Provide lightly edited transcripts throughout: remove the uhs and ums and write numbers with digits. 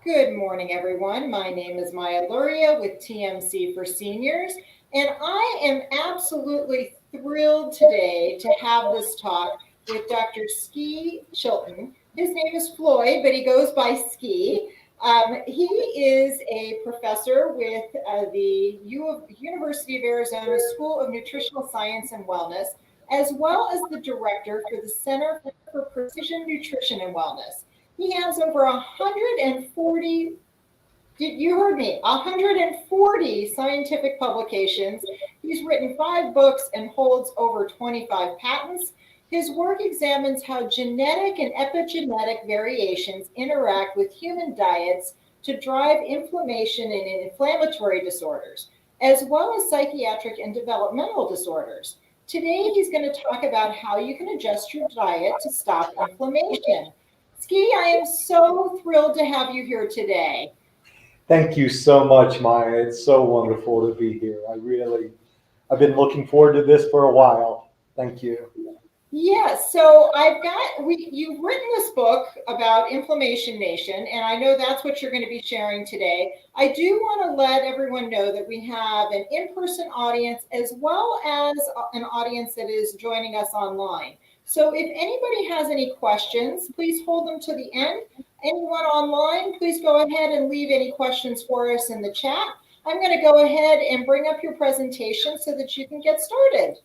Good morning, everyone. My name is Maya Luria with TMC for Seniors, and I am absolutely thrilled today to have this talk with Dr. Ski Chilton. His name is Floyd, but he goes by Ski. He is a professor with the University of Arizona School of Nutritional Science and Wellness, as well as the director for the Center for Precision Nutrition and Wellness. He has over 140, you heard me, 140 scientific publications. He's written 5 books and holds over 25 patents. His work examines how genetic and epigenetic variations interact with human diets to drive inflammation and inflammatory disorders, as well as psychiatric and developmental disorders. Today, he's going to talk about how you can adjust your diet to stop inflammation. Ski, I am so thrilled to have you here today. Thank you so much, Maya. It's so wonderful to be here. I've been looking forward to this for a while. Thank you. Yes, so you've written this book about Inflammation Nation, and I know that's what you're going to be sharing today. I do want to let everyone know that we have an in-person audience as well as an audience that is joining us online. So if anybody has any questions, please hold them to the end. Anyone online, please go ahead and leave any questions for us in the chat. I'm going to go ahead and bring up your presentation so that you can get started.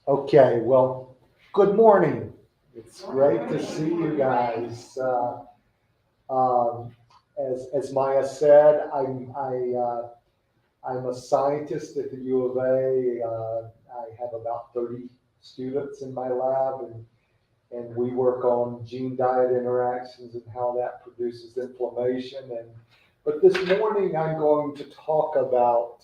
Okay, well, good morning. It's great to see you guys. As Maya said, I'm a scientist at the U of A. I have about 30 students in my lab, and we work on gene-diet interactions and how that produces inflammation. But this morning, I'm going to talk about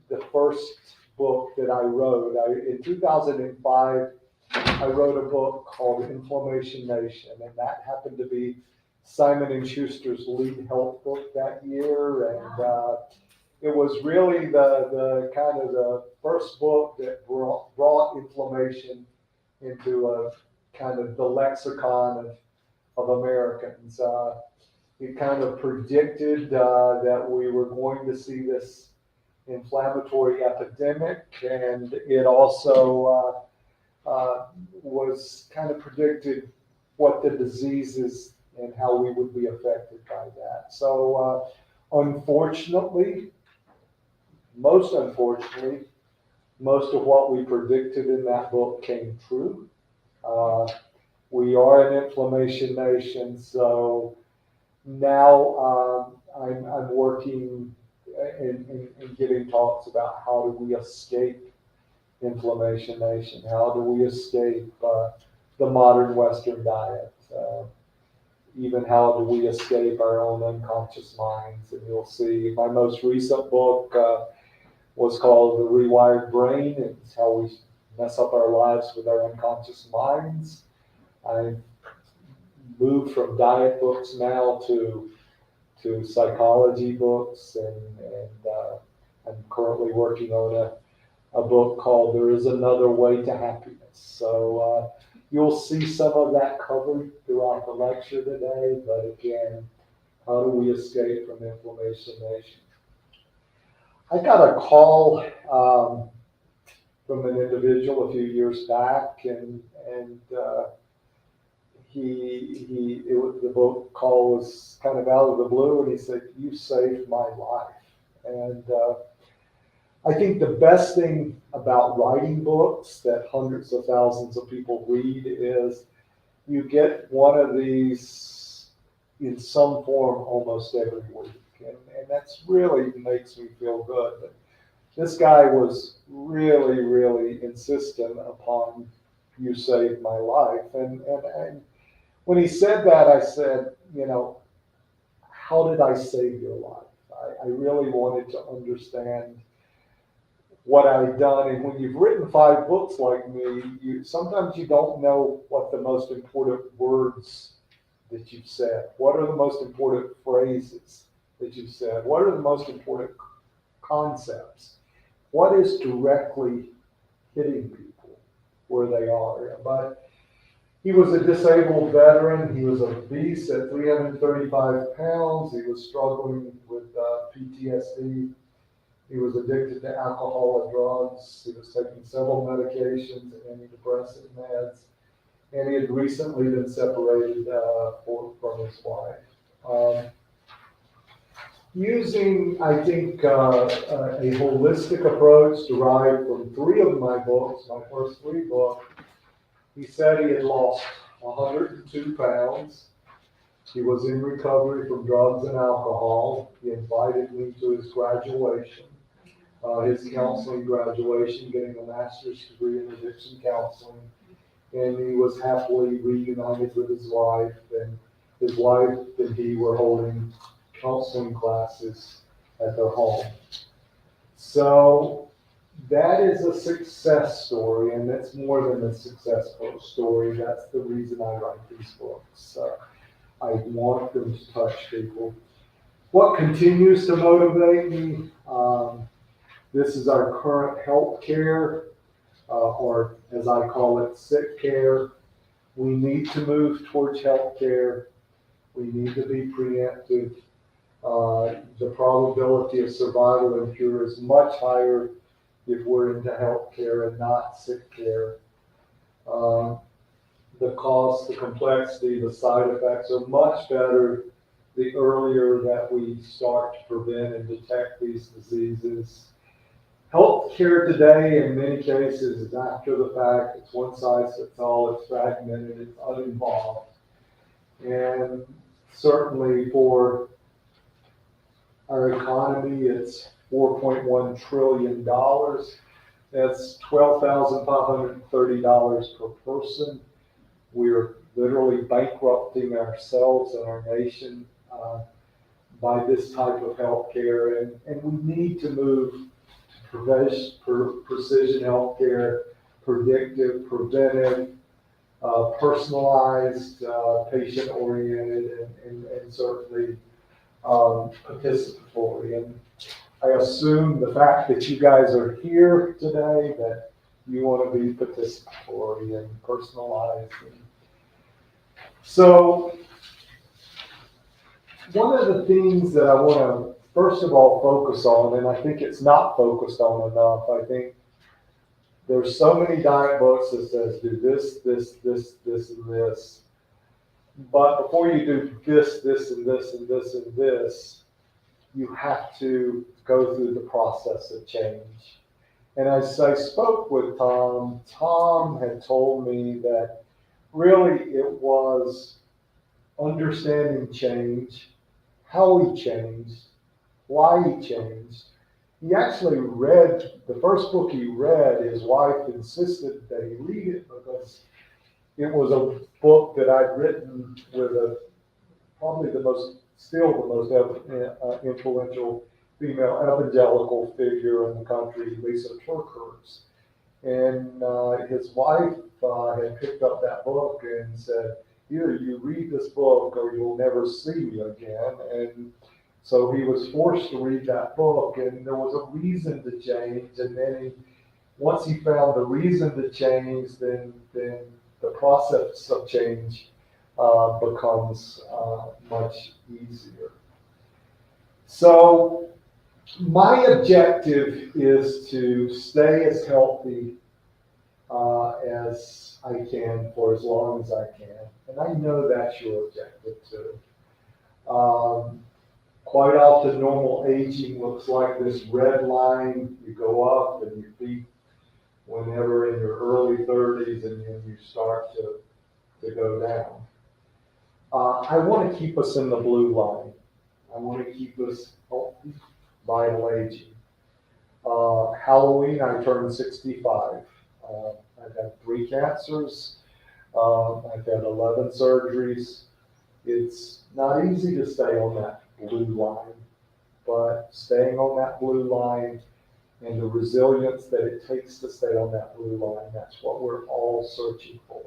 the first book that I wrote. In 2005, I wrote a book called Inflammation Nation, and that happened to be Simon & Schuster's lead health book that year. And it was really the kind of the first book that brought inflammation into a kind of the lexicon of Americans. It kind of predicted that we were going to see this inflammatory epidemic, and it also was kind of predicted what the diseases and how we would be affected by that. So unfortunately, most unfortunately, most of what we predicted in that book came true. We are an inflammation nation, so now I'm working in giving talks about how do we escape inflammation nation, how do we escape the modern Western diet, even how do we escape our own unconscious minds. And you'll see my most recent book was called The Rewired Brain. It's how we mess up our lives with our unconscious minds. I've moved from diet books now to psychology books, and I'm currently working on a book called There Is Another Way to Happiness. So you'll see some of that covered throughout the lecture today, but again, how do we escape from inflammation nation? I got a call from an individual a few years back, and the book call was kind of out of the blue, and he said, "You saved my life." And I think the best thing about writing books that hundreds of thousands of people read is you get one of these in some form almost every week. And that's really makes me feel good. But this guy was really, really insistent upon "you saved my life." And when he said that, I said, how did I save your life? I really wanted to understand what I'd done. And when you've written 5 books like me, sometimes you don't know what the most important words that you've said. What are the most important phrases that you've said? What are the most important concepts? What is directly hitting people where they are? But He was a disabled veteran. He was obese at 335 pounds. He was struggling with PTSD. He was addicted to alcohol and drugs. He was taking several medications and antidepressant meds. And he had recently been separated from his wife. Using, I think, a holistic approach derived from 3 of my books, my first 3 books, he said he had lost 102 pounds. He was in recovery from drugs and alcohol. He invited me to his graduation, his counseling graduation, getting a master's degree in addiction counseling. And he was happily reunited with his wife, and his wife and he were holding counseling classes at their home. So that is a success story, and that's more than a success story. That's the reason I write these books. I want them to touch people. What continues to motivate me? This is our current health care, or as I call it, sick care. We need to move towards health care. We need to be preemptive. The probability of survival and cure is much higher if we're into health care and not sick care. The cost, the complexity, the side effects are much better the earlier that we start to prevent and detect these diseases. Healthcare today, in many cases, is after the fact. It's one size fits all. It's fragmented. It's uninvolved. And certainly for our economy, it's $4.1 trillion. That's $12,530 per person. We're literally bankrupting ourselves and our nation by this type of healthcare, and we need to move to precision healthcare, predictive, preventive, personalized, patient-oriented, and certainly participatory. And I assume the fact that you guys are here today, that you want to be participatory and personalized. So one of the things that I want to first of all focus on, and I think it's not focused on enough, I think there's so many diet books that says do this, this, this, this, and this. But before you do this, this, and this, and this, and this, you have to go through the process of change. And as I spoke with Tom, Tom had told me that really it was understanding change, how he changed, why he changed. He actually read, the first book he read, his wife insisted that he read it because it was a book that I'd written with probably still the most influential female evangelical figure in the country, Lisa Turkhurst. And his wife had picked up that book and said, either you read this book or you'll never see me again. And so he was forced to read that book, and there was a reason to change. And then once he found the reason to change, then the process of change becomes much easier. So my objective is to stay as healthy as I can for as long as I can. And I know that's your objective too. Quite often normal aging looks like this red line. You go up and you peak whenever in your early 30s, and then you start to go down. I want to keep us in the blue line. I want to keep us healthy, vital aging. Halloween, I turned 65. I've had 3 cancers. I've had 11 surgeries. It's not easy to stay on that blue line, but staying on that blue line and the resilience that it takes to stay on that blue line, that's what we're all searching for.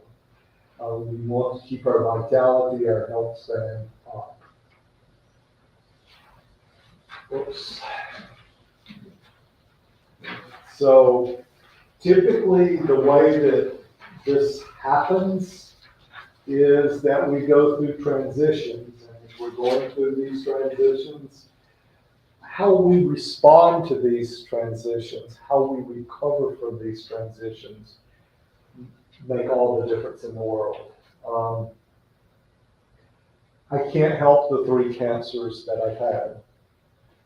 We want to keep our vitality, our health span up. Oops. So typically the way that this happens is that we go through transitions, and as we're going through these transitions, how we respond to these transitions, how we recover from these transitions, make all the difference in the world. I can't help the 3 cancers that I've had.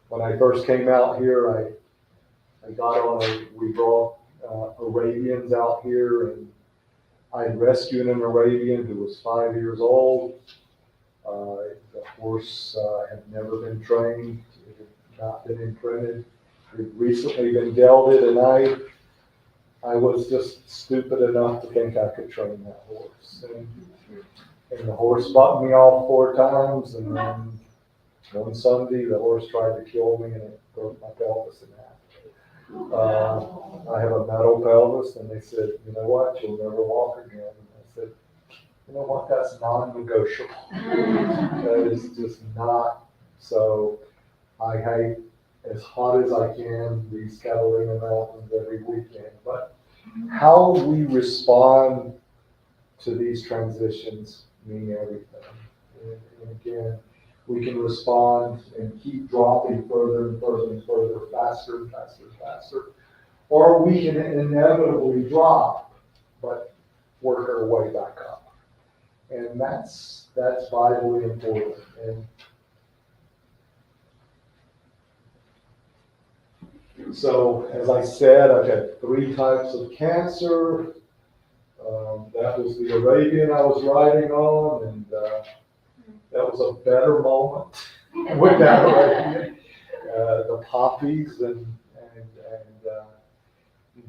When I first came out here, I got on we brought Arabians out here, and I rescued an Arabian who was 5 years old. The horse had never been trained, it had not been imprinted. It had recently been gelded, and I was just stupid enough to think I could train that horse. And the horse bucked me off 4 times, and then one Sunday the horse tried to kill me, and it broke my pelvis in half. I have a metal pelvis, and they said, you know what, you'll never walk again. And I said, you know what, that's non-negotiable. That is just not. So I hike as hot as I can these Catalina mountains every weekend. But how we respond to these transitions mean everything. And again, we can respond and keep dropping further and further and further, faster and faster and faster. Or we can inevitably drop, but work our way back up. And that's vitally important. And so, as I said, I've had 3 types of cancer. That was the Arabian I was riding on, and that was a better moment with that Arabian. The poppies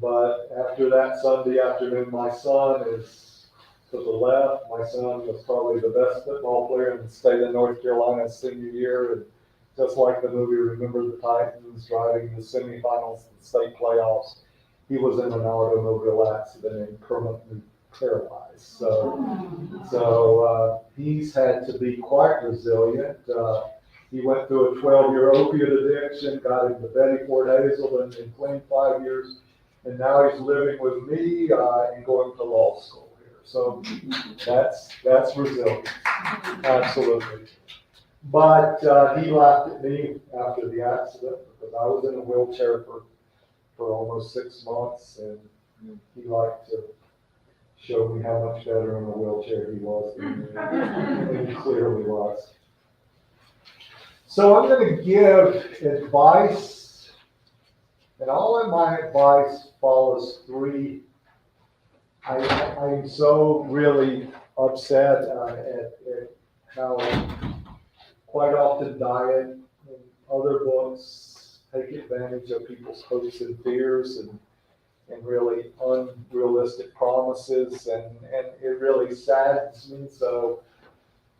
but after that Sunday afternoon, my son is to the left. My son was probably the best football player in the state of North Carolina senior year, and just like the movie Remember the Titans, driving the semifinals and state playoffs, he was in an automobile accident and permanently paralyzed. So he's had to be quite resilient. He went through a 12-year opiate addiction, got into Betty Ford Hazelden in 25 years, and now he's living with me and going to law school here. So that's resilience, absolutely. But he laughed at me after the accident because I was in a wheelchair for almost 6 months, and he liked to show me how much better in a wheelchair he was than me, and he clearly was. So I'm going to give advice, and all of my advice follows 3. I am so really upset at how quite often diet and other books take advantage of people's hopes and fears and really unrealistic promises, and it really saddens me. So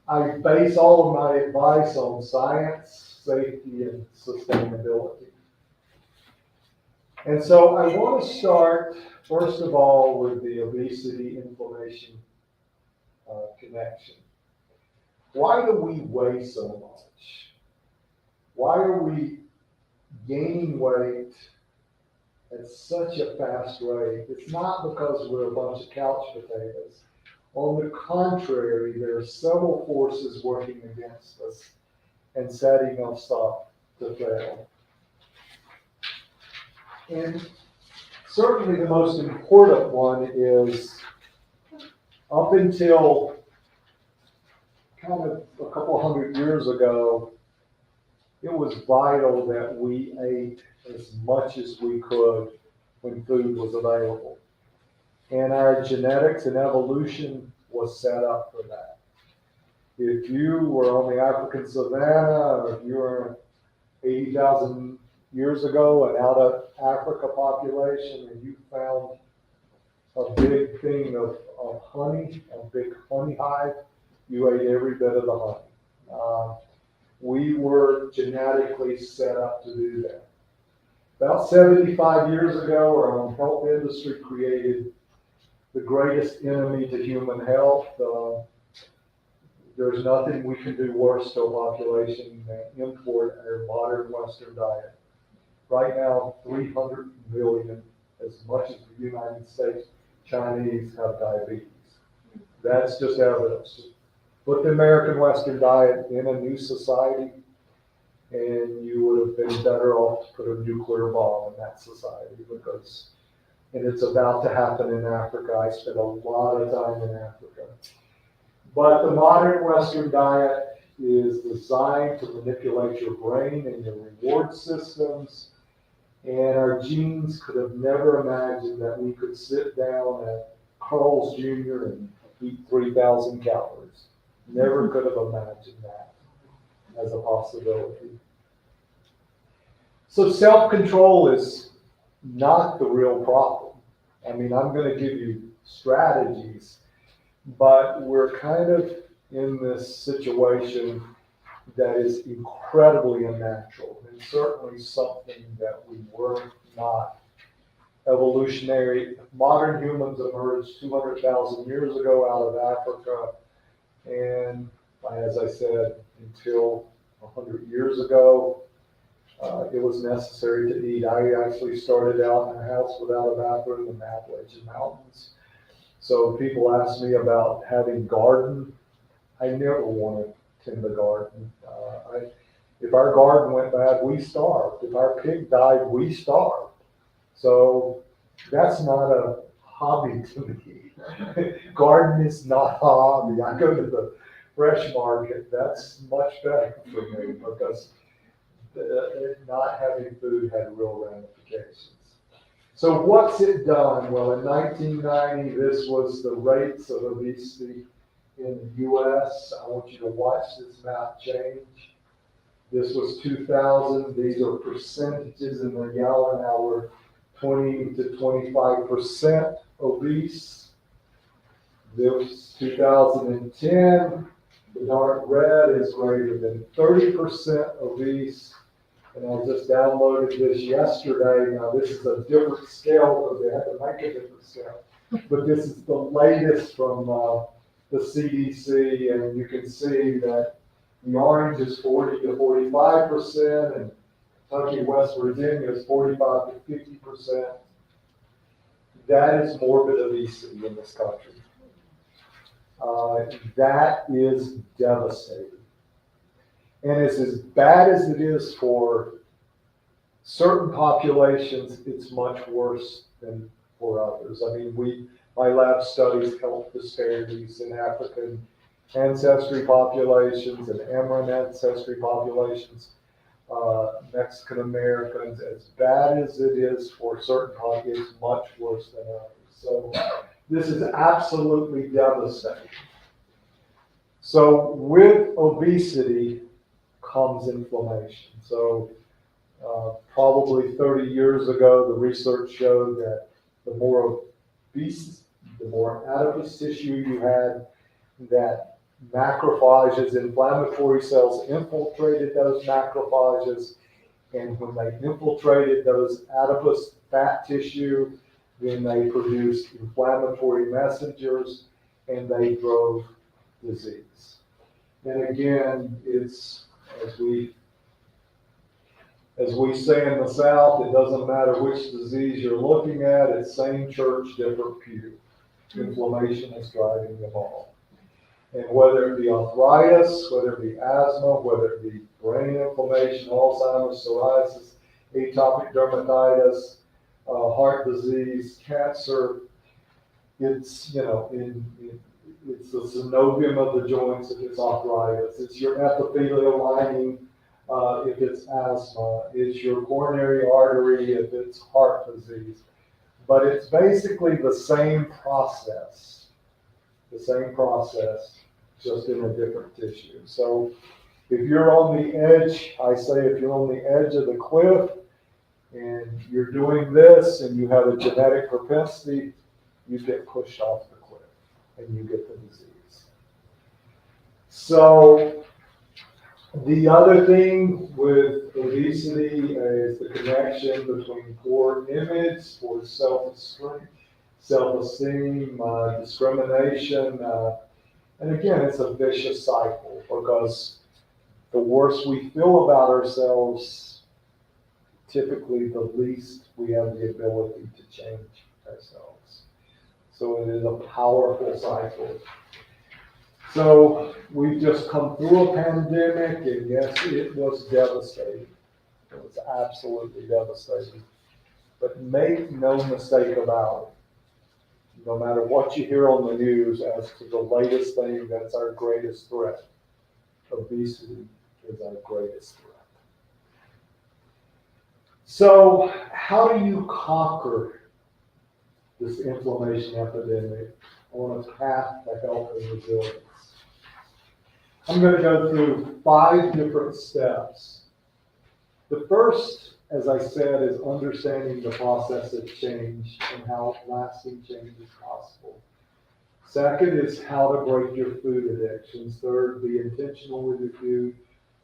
I base all of my advice on science, safety, and sustainability. And so I want to start, first of all, with the obesity inflammation connection. Why do we weigh so much? Why are we gaining weight at such a fast rate? It's not because we're a bunch of couch potatoes. On the contrary, there are several forces working against us and setting us up to fail. And certainly the most important one is, up until kind of a couple hundred years ago, it was vital that we ate as much as we could when food was available. And our genetics and evolution was set up for that. If you were on the African savannah, or if you were 80,000 years ago an out of Africa population, and you found a big thing of honey, a big honey hive, you ate every bit of the honey. We were genetically set up to do that. About 75 years ago, our own health industry created the greatest enemy to human health. There's nothing we can do worse to a population than import our modern Western diet. Right now, 300 million, as much as the United States, Chinese have diabetes. That's just evidence. Put the American Western diet in a new society, and you would have been better off to put a nuclear bomb in that society, because, and it's about to happen in Africa. I spent a lot of time in Africa. But the modern Western diet is designed to manipulate your brain and your reward systems. And our genes could have never imagined that we could sit down at Carl's Jr. and eat 3,000 calories. Never could have imagined that as a possibility. So self-control is not the real problem. I mean, I'm going to give you strategies, but we're kind of in this situation that is incredibly unnatural, and certainly something that we were not. Evolutionary, modern humans emerged 200,000 years ago out of Africa, and as I said, until 100 years ago, it was necessary to eat. I actually started out in a house without a bathroom in the Appalachian Mountains. So people ask me about having garden. I never wanted to tend the garden. If our garden went bad, we starved. If our pig died, we starved. So that's not a hobby to me. Garden is not a hobby. I go to the fresh market. That's much better for me, because not having food had real ramifications. So what's it done? Well, in 1990, this was the rates of obesity in the U.S. I want you to watch this map change. This was 2000. These are percentages in the yellow. Now we're 20 to 25% obese. This was 2010. The dark red is greater than 30% obese. And I just downloaded this yesterday. Now this is a different scale because they had to make a different scale. But this is the latest from the CDC, and you can see that the orange is 40 to 45%, and Kentucky, West Virginia is 45 to 50%. That is morbid obesity in this country. That is devastating. And it's as bad as it is for certain populations, it's much worse than for others. I mean, my lab studies health disparities in African ancestry populations and Amerindian ancestry populations, Mexican Americans. As bad as it is for certain populations, it's much worse than others. So this is absolutely devastating. So with obesity comes inflammation. So probably 30 years ago, the research showed that the more obese, the more adipose tissue you had, that macrophages, inflammatory cells, infiltrated those macrophages, and when they infiltrated those adipose fat tissue, then they produced inflammatory messengers, and they drove disease. And again, it's, as we say in the South, it doesn't matter which disease you're looking at, it's same church, different pew. Inflammation is driving them all. And whether it be arthritis, whether it be asthma, whether it be brain inflammation, Alzheimer's, psoriasis, atopic dermatitis, heart disease, cancer, it's, it's the synovium of the joints if it's arthritis, it's your epithelial lining if it's asthma, it's your coronary artery if it's heart disease. But it's basically the same process, just in a different tissue. So if you're on the edge, I say if you're on the edge of the cliff and you're doing this and you have a genetic propensity, you get pushed off the cliff and you get the disease. So the other thing with obesity is the connection between poor image, poor self-esteem, discrimination, and again, it's a vicious cycle because the worse we feel about ourselves, typically the least we have the ability to change ourselves. So it is a powerful cycle. So we've just come through a pandemic, and yes, it was devastating. It was absolutely devastating. But make no mistake about it. No matter what you hear on the news as to the latest thing that's our greatest threat, obesity is our greatest threat. So how do you conquer this inflammation epidemic on a path to health and resilience? I'm going to go through 5 different steps. The first, as I said, is understanding the process of change and how lasting change is possible. Second is how to break your food addictions. Third, be intentional with your food,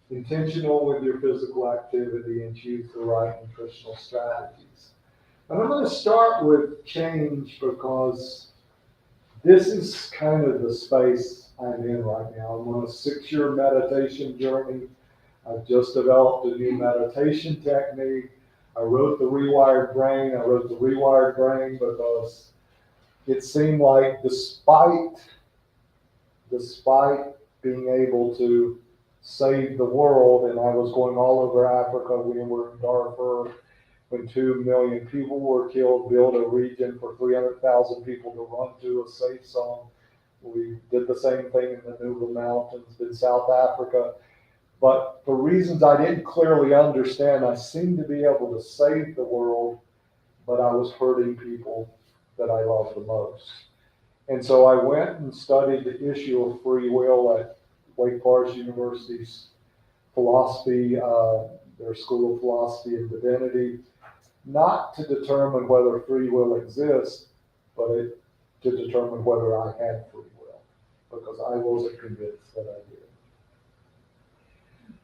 intentional with your physical activity, and choose the right nutritional strategies. And I'm going to start with change because this is kind of the space I'm in right now. I'm on a 6-year meditation journey. I've just developed a new meditation technique. I wrote The Rewired Brain. I wrote The Rewired Brain because it seemed like despite being able to save the world, and I was going all over Africa, we were in Darfur when 2 million people were killed, built a region for 300,000 people to run to a safe zone. We did the same thing in the Nuba Mountains in South Africa. But for reasons I didn't clearly understand, I seemed to be able to save the world, but I was hurting people that I love the most. And so I went and studied the issue of free will at Wake Forest University's philosophy, their School of Philosophy and Divinity, not to determine whether free will exists, but to determine whether I had free will, because I wasn't convinced that I did.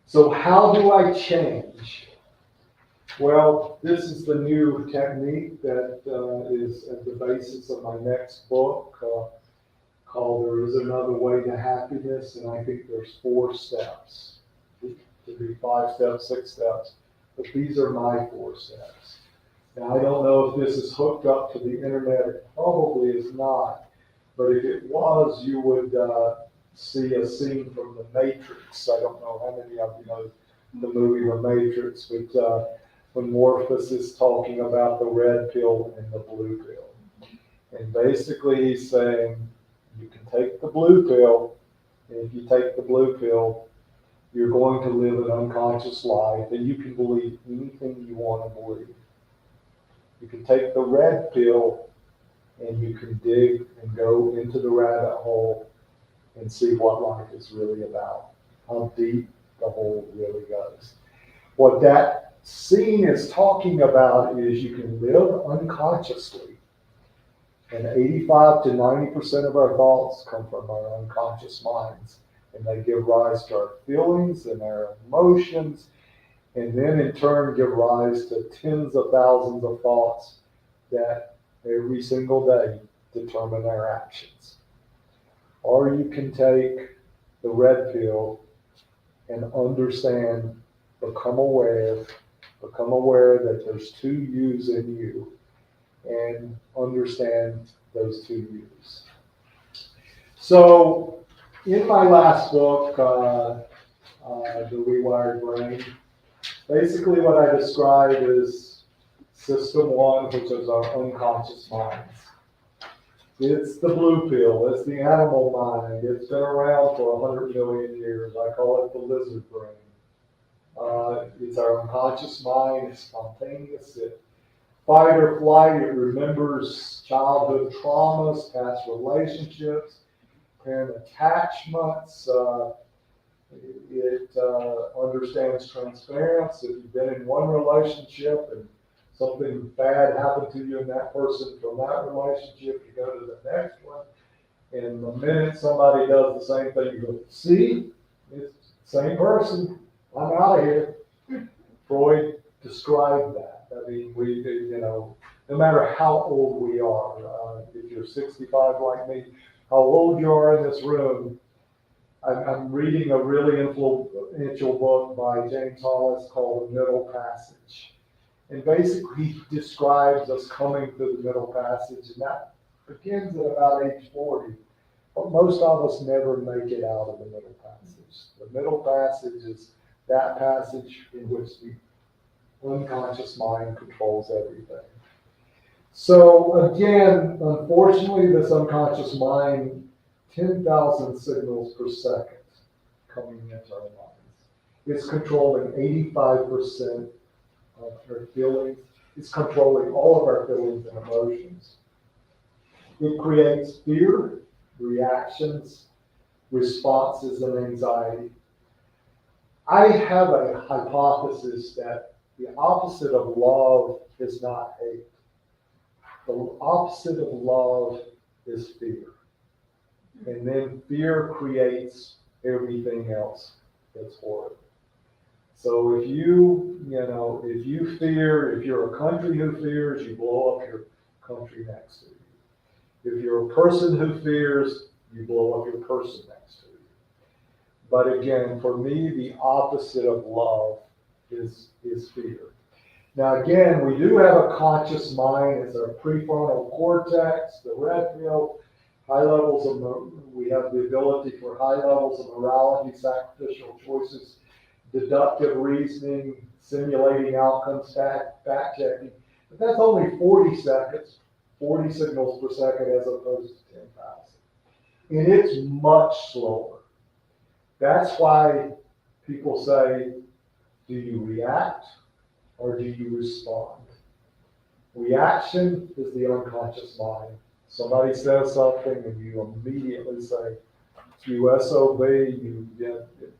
So how do I change? Well, this is the new technique that is at the basis of my next book called There Is Another Way to Happiness, and I think there's 4 steps. It could be 5 steps, 6 steps, but these are my 4 steps. Now, I don't know if this is hooked up to the internet. It probably is not, but if it was, you would see a scene from The Matrix. I don't know how many of you know the movie The Matrix, but when Morpheus is talking about the red pill and the blue pill. And basically he's saying, you can take the blue pill, and if you take the blue pill, you're going to live an unconscious life, and you can believe anything you want to believe. You can take the red pill, and you can dig and go into the rabbit hole and see what life is really about, how deep the hole really goes. What that scene is talking about is you can live unconsciously, and 85 to 90% of our thoughts come from our unconscious minds, and they give rise to our feelings and our emotions, and then in turn give rise to tens of thousands of thoughts that every single day determine our actions. Or you can take the red pill and understand, become aware that there's 2 yous in you, and understand those 2 yous. So in my last book, The Rewired Brain, basically what I describe is System 1, which is our unconscious minds. It's the blue pill, it's the animal mind, it's been around for 100 million years. I call it the lizard brain. It's our unconscious mind, it's spontaneous, it fight or flight, it remembers childhood traumas, past relationships, parent attachments, it understands transference. If you've been in one relationship and something bad happened to you and that person from that relationship, you go to the next one, and the minute somebody does the same thing, you go, see, it's the same person, I'm out of here. Freud described that. I mean, no matter how old we are, if you're 65 like me, how old you are in this room, I'm reading a really influential book by James Hollis called The Middle Passage. And basically he describes us coming through the middle passage, and that begins at about age 40. but most of us never make it out of the middle passage. The middle passage is that passage in which the unconscious mind controls everything. So again, unfortunately, this unconscious mind, 10,000 signals per second coming into our minds. It's controlling 85% of our feelings. It's controlling all of our feelings and emotions. It creates fear, reactions, responses, and anxiety. I have a hypothesis that the opposite of love is not hate. The opposite of love is fear. And then fear creates everything else that's horrible. So if you fear, if you're a country who fears, you blow up your country next to you. If you're a person who fears, you blow up your person next to you. But again, for me, the opposite of love is fear. Now again, we do have a conscious mind. It's our prefrontal cortex, the red pill, high levels of, we have the ability for high levels of morality, sacrificial choices, deductive reasoning, simulating outcomes, fact checking. But that's only 40 seconds, 40 signals per second as opposed to 10,000. And it's much slower. That's why people say, do you react or do you respond? Reaction is the unconscious mind. Somebody says something and you immediately say, you SOB, you get it.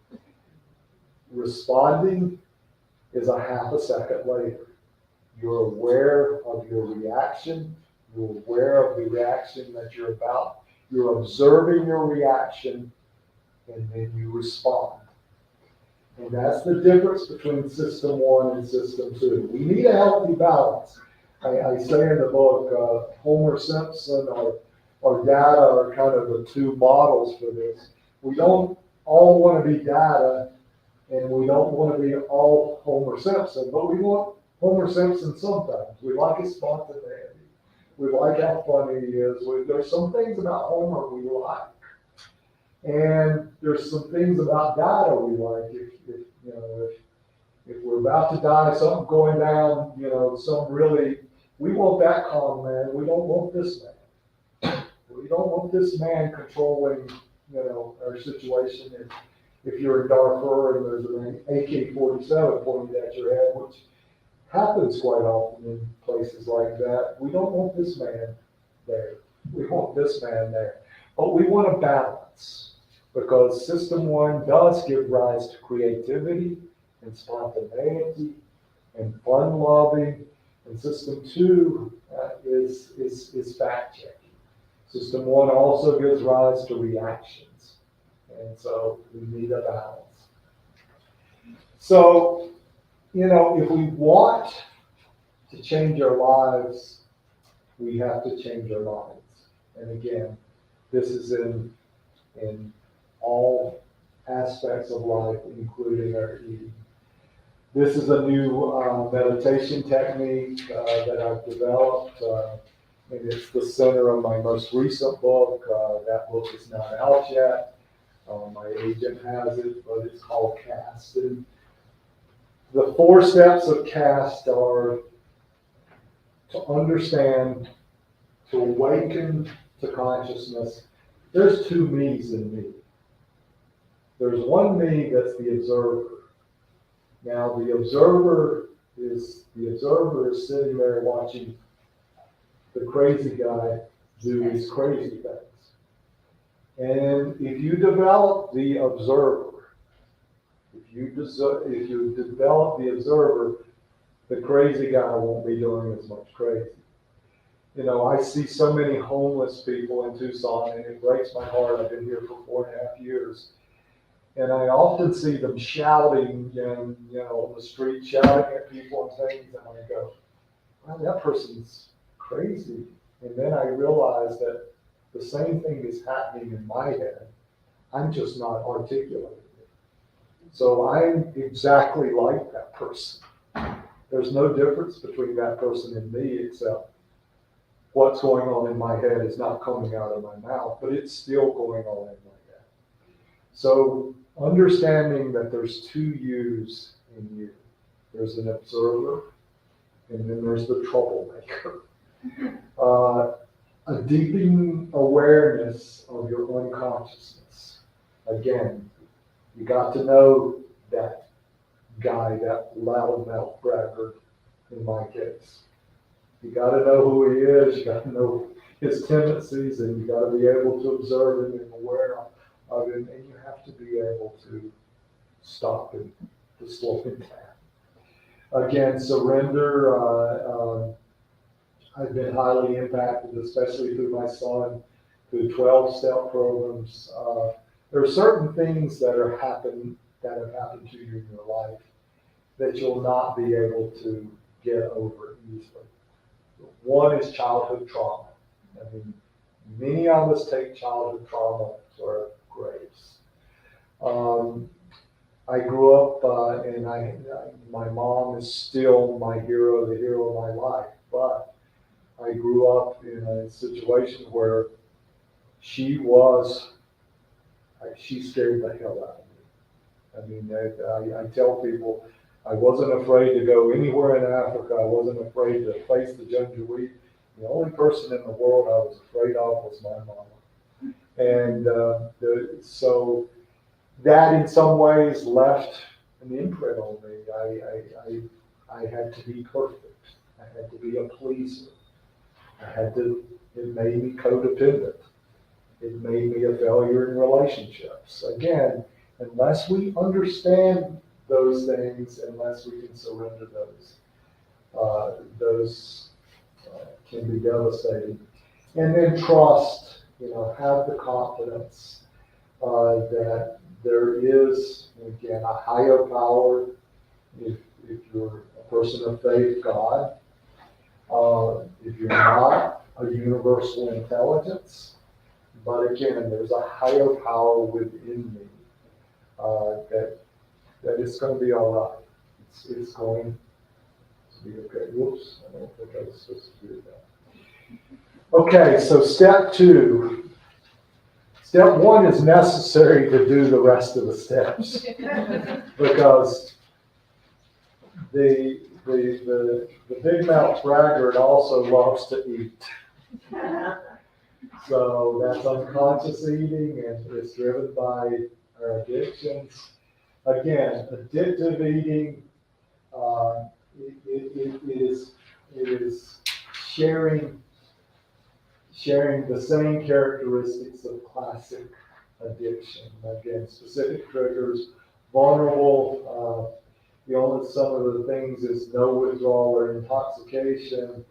Responding is a half a second later. You're aware of your reaction. You're aware of the reaction that you're about. You're observing your reaction, and then you respond. And that's the difference between system 1 and system 2. We need a healthy balance. I say in the book, Homer Simpson or data are kind of the two models for this. We don't all want to be data, and we don't want to be all Homer Simpson, but we want Homer Simpson sometimes. We like his spontaneity. We like how funny he is. There's some things about Homer we like. And there's some things about data we like. If we're about to die, something going down, we want that calm man. We don't want this man. We don't want this man controlling, our situation. If you're in Darfur and there's an AK-47 pointed at your head, which happens quite often in places like that, we don't want this man there. We want this man there. But we want a balance, because system 1 does give rise to creativity and spontaneity and fun loving, and system 2 is fact checking. System 1 also gives rise to reactions, and so we need a balance. So, if we want to change our lives, we have to change our minds. And again, this is in all aspects of life, including our eating. This is a new meditation technique that I've developed, and it's the center of my most recent book. That book is not out yet. My agent has it, but it's called CAST. And the 4 steps of CAST are to understand, to awaken to consciousness. There's 2 me's in me. There's one me that's the observer. Now the observer is sitting there watching the crazy guy do his crazy things. And if you develop the observer, if you develop the observer, the crazy guy won't be doing as much crazy. I see so many homeless people in Tucson, and it breaks my heart. I've been here for 4.5 years. And I often see them shouting, on the street, shouting at people and things, and I go, wow, that person's crazy. And then I realize that the same thing is happening in my head. I'm just not articulating it. So I'm exactly like that person. There's no difference between that person and me, except what's going on in my head is not coming out of my mouth, but it's still going on in my head. So understanding that there's two yous in you. There's an observer, and then there's the troublemaker. A deepening awareness of your unconsciousness. Again, you got to know that guy, that loudmouth braggart in my case. You got to know who he is, you got to know his tendencies, and you got to be able to observe him and aware of him, and you have to be able to stop him, to slow him down. Again, surrender. I've been highly impacted, especially through my son, through 12-step programs. There are certain things that have happened to you in your life that you'll not be able to get over easily. One is childhood trauma. I mean, many of us take childhood trauma to our graves. I grew up, and my mom is still my hero, the hero of my life, but I grew up in a situation where she scared the hell out of me. I mean, I tell people, I wasn't afraid to go anywhere in Africa. I wasn't afraid to face the Janjaweed. The only person in the world I was afraid of was my mama. And so that in some ways left an imprint on me. I had to be perfect. I had to be a pleaser. It made me codependent. It made me a failure in relationships. Again, unless we understand those things, unless we can surrender those can be devastating. And then trust, have the confidence that there is, again, a higher power. If you're a person of faith, God. If you're not, a universal intelligence. But again, there's a higher power within me that it's going to be all right. It's going to be okay. Whoops, I don't think I was supposed to do that. Okay, so step 2. Step 1 is necessary to do the rest of the steps because the big mouth braggart also loves to eat. So that's unconscious eating, and it's driven by our addictions. Again, addictive eating, it is sharing the same characteristics of classic addiction. Again, specific triggers, vulnerable. Some of the things is no withdrawal or intoxication,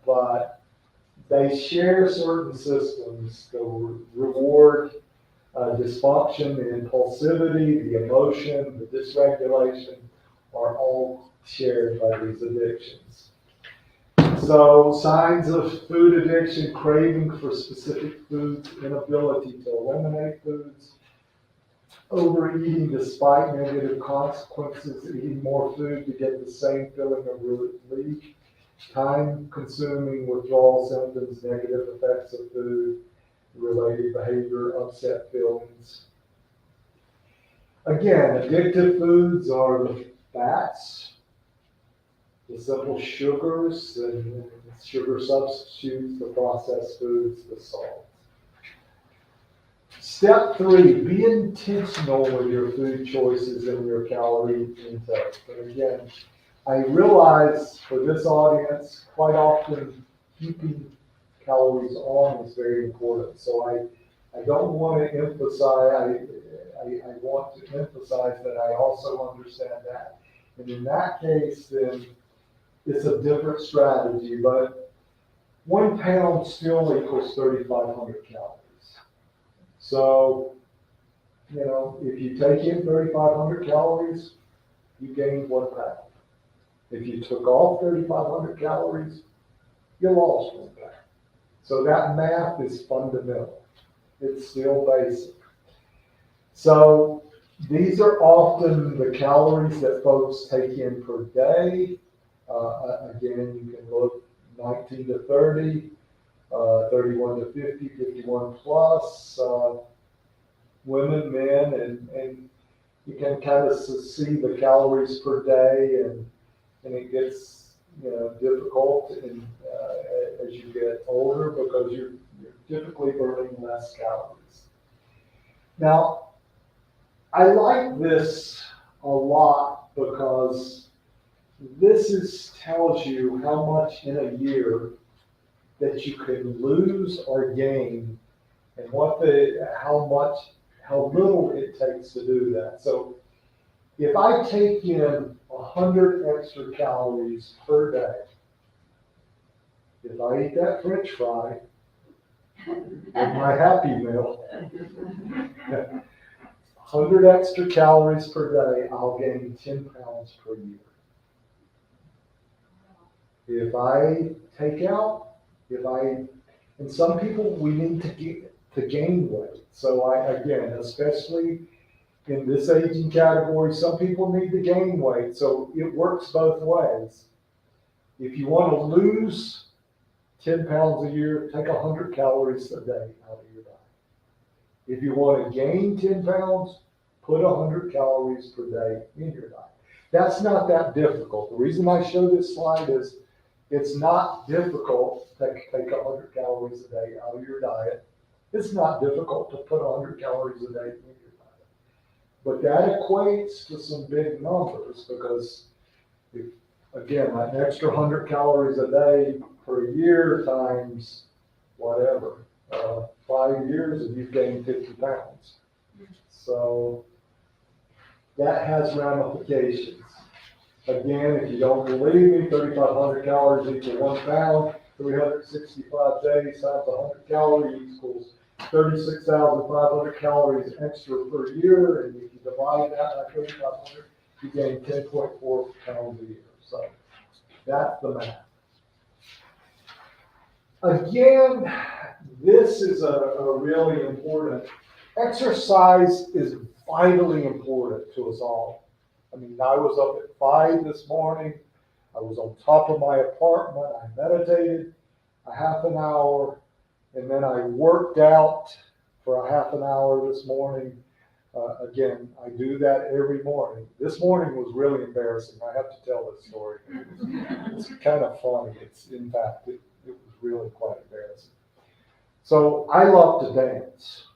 but they share certain systems. The reward, dysfunction, the impulsivity, the emotion, the dysregulation are all shared by these addictions. So signs of food addiction: craving for specific foods, inability to eliminate foods, overeating despite negative consequences, eating more food to get the same feeling of relief, time-consuming withdrawal symptoms, negative effects of food, related behavior, upset feelings. Again, addictive foods are the fats, the simple sugars, and sugar substitutes, the processed foods, the salt. Step 3, be intentional with your food choices and your calorie intake. But again, I realize for this audience, quite often keeping calories on is very important. So I don't want to emphasize, I want to emphasize that I also understand that. And in that case, then it's a different strategy, but 1 pound still equals 3,500 calories. So, if you take in 3,500 calories, you gained 1 pound. If you took off 3,500 calories, you lost 1 pound. So that math is fundamental. It's still basic. So these are often the calories that folks take in per day. Again, you can look 19 to 30, 31 to 50, 51 plus, women, men, and you can kind of see the calories per day, and it gets, difficult as you get older because you're typically burning less calories. Now, I like this a lot because this tells you how much in a year that you can lose or gain, and how little it takes to do that. So if I take in 100 extra calories per day, if I eat that French fry with my Happy Meal, 100 extra calories per day, I'll gain 10 pounds per year. If I take out, and some people, we need to gain weight. So again, especially in this aging category, some people need to gain weight. So it works both ways. If you want to lose 10 pounds a year, take 100 calories a day out of your diet. If you want to gain 10 pounds, put 100 calories per day in your diet. That's not that difficult. The reason I show this slide is it's not difficult to take 100 calories a day out of your diet. It's not difficult to put 100 calories a day in your diet. But that equates to some big numbers because, again, an extra 100 calories a day per year times whatever, 5 years, and you've gained 50 pounds. So that has ramifications. Again, if you don't believe me, 3,500 calories equals 1 pound, 365 days times 100 calories equals 36,500 calories extra per year, and if you divide that by 3,500, you gain 10.4 pounds a year. So that's the math. Again, this is a really important, exercise is vitally important to us all. I mean, I was up at 5 this morning. I was on top of my apartment. I meditated a half an hour, and then I worked out for a half an hour this morning. Again, I do that every morning. This morning was really embarrassing. I have to tell this story. It's kind of funny. In fact, it was really quite embarrassing. So I love to dance.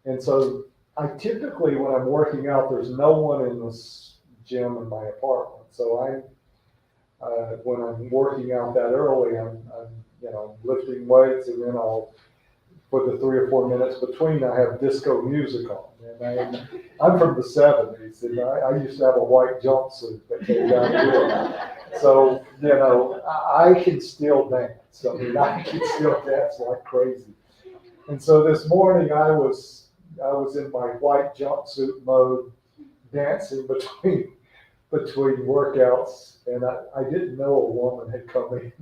And so I typically, when I'm working out, there's no one in this gym in my apartment. So when I'm working out that early, I'm lifting weights, and then for the 3 or 4 minutes between, I have disco music on. And I'm from the 70s, and I used to have a white jumpsuit that came down here. So, I can still dance. I mean, I can still dance like crazy. And so this morning I was in my white jumpsuit mode, dancing between workouts, and I didn't know a woman had come in,